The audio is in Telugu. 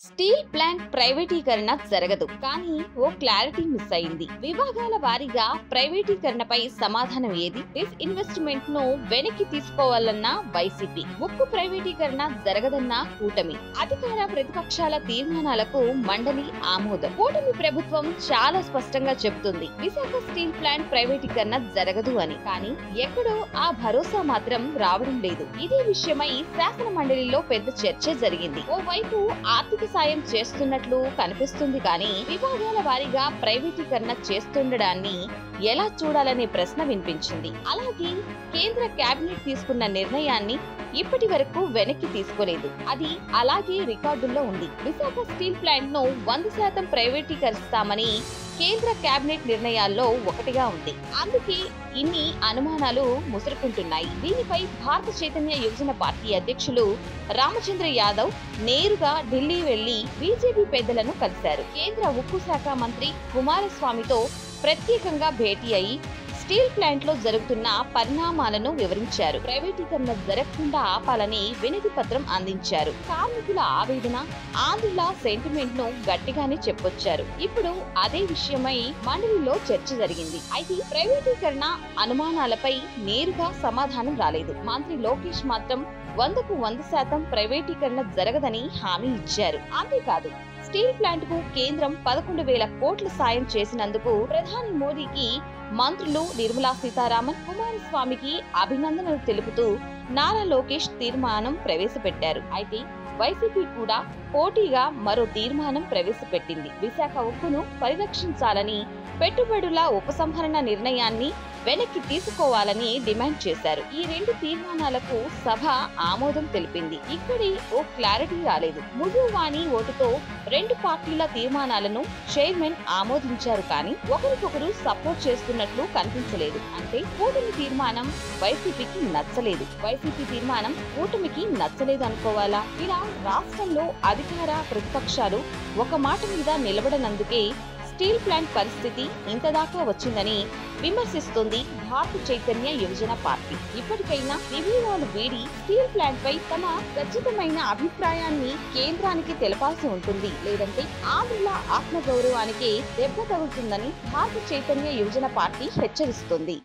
స్టీల్ ప్లాంట్ ప్రైవేటీకరణ జరగదు కానీ ఓ క్లారిటీ మిస్ అయింది. విభాగాల వారీగా ప్రైవేటీకరణపై సమాధానం ఏది? డిస్ఇన్వెస్ట్మెంట్ ను వెనక్కి తీసుకోవాలన్న వైసీపీ, ఉక్కు ప్రైవేటీకరణ జరగదన్న కూటమి, అధికార ప్రతిపక్షాల తీర్మానాలకు మండలి ఆమోదం. కూటమి ప్రభుత్వం చాలా స్పష్టంగా చెబుతుంది విశాఖ స్టీల్ ప్లాంట్ ప్రైవేటీకరణ జరగదు అని. కానీ ఎక్కడో ఆ భరోసా మాత్రం రావడం లేదు. ఇదే విషయమై శాసన మండలిలో పెద్ద చర్చ జరిగింది. ఓవైపు ఆర్థిక సాయం చేస్తున్నట్లు కనిపిస్తుంది కానీ విభాగాల వారీగా ప్రైవేటీకరణ చేస్తుండడాన్ని ఎలా చూడాలనే ప్రశ్న వినిపించింది. అలాగే కేంద్ర కేబినెట్ తీసుకున్న నిర్ణయాన్ని ఇప్పటి వరకు వెనక్కి తీసుకోలేదు. అది అలాగే రికార్డుల్లో ఉంది. విశాఖ స్టీల్ ప్లాంట్ ను 100% ప్రైవేటీకరిస్తామని కేంద్ర కేబినెట్ నిర్ణయాల్లో ఒకటిగా ఉంది. అందుకే ఇన్ని అనుమానాలు ముసురుకుంటున్నాయి. దీనిపై భారత చైతన్య యువజన పార్టీ అధ్యక్షులు రామచంద్ర యాదవ్ నేరుగా ఢిల్లీ వెళ్లి బీజేపీ పెద్దలను కలిశారు. కేంద్ర ఉక్కు శాఖ మంత్రి కుమారస్వామితో ప్రత్యేకంగా భేటీ అయి స్టీల్ ప్లాంట్ లో జరుగుతున్న పరిణామాలను వివరించారు. ప్రైవేటీకరణ జరగకుండా ఆపాలని వినతి పత్రం అందించారు. కార్మికుల ఆవేదన, ఆంధ్రుల సెంటిమెంట్ ను గట్టిగానే చెప్పొచ్చారు. ఇప్పుడు అదే విషయమై మండలిలో చర్చ జరిగింది. అయితే ప్రైవేటీకరణ అనుమానాలపై నేరుగా సమాధానం రాలేదు. మంత్రి లోకేష్ మాత్రం 100కు 100% ప్రైవేటీకరణ జరగదని హామీ ఇచ్చారు. అంతేకాదు స్టీల్ ప్లాంట్ కు కేంద్రం 11,000 కోట్ల సాయం చేసినందుకు ప్రధాని మోదీకి మంత్రులు నిర్మలా సీతారామన్, కుమారస్వామికి అభినందనలు తెలుపుతూ నారా లోకేష్ తీర్మానం ప్రవేశపెట్టారు. అయితే వైసీపీ కూడా పోటీగా మరో తీర్మానం ప్రవేశపెట్టింది. విశాఖ ఉక్కును పరిరక్షించాలని, పెట్టుబడుల ఉపసంహరణ నిర్ణయాన్ని వెనక్కి తీసుకోవాలని డిమాండ్ చేశారు. ఈ రెండు తీర్మానాలకు సభ ఆమోదం తెలిపింది. ఇక్కడే ఓ క్లారిటీ రాలేదు. ముజువాణి ఓటుతో రెండు పార్టీల తీర్మానాలను చైర్మన్ ఆమోదించారు కానీ ఒకరికొకరు సపోర్ట్ చేస్తున్నట్లు కనిపించలేదు. అంటే కూటమి తీర్మానం వైసీపీకి నచ్చలేదు, వైసీపీ తీర్మానం కూటమికి నచ్చలేదు అనుకోవాలా? ఇలా రాష్ట్రంలో అధికార ప్రతిపక్షాలు ఒక మాట మీద నిలబడనందుకే స్టీల్ ప్లాంట్ పరిస్థితి ఇంతదాకా వచ్చిందని విమర్శిస్తోంది భారత చైతన్య యువజన పార్టీ. ఇప్పటికైనా విభేదాలు వీడి స్టీల్ ప్లాంట్ పై తమ ఖచ్చితమైన అభిప్రాయాన్ని కేంద్రానికి తెలపాల్సి ఉంటుంది. లేదంటే ఆంధ్రుల ఆత్మగౌరవానికి దెబ్బ తగులుతుందని భారత చైతన్య యువజన పార్టీ హెచ్చరిస్తుంది.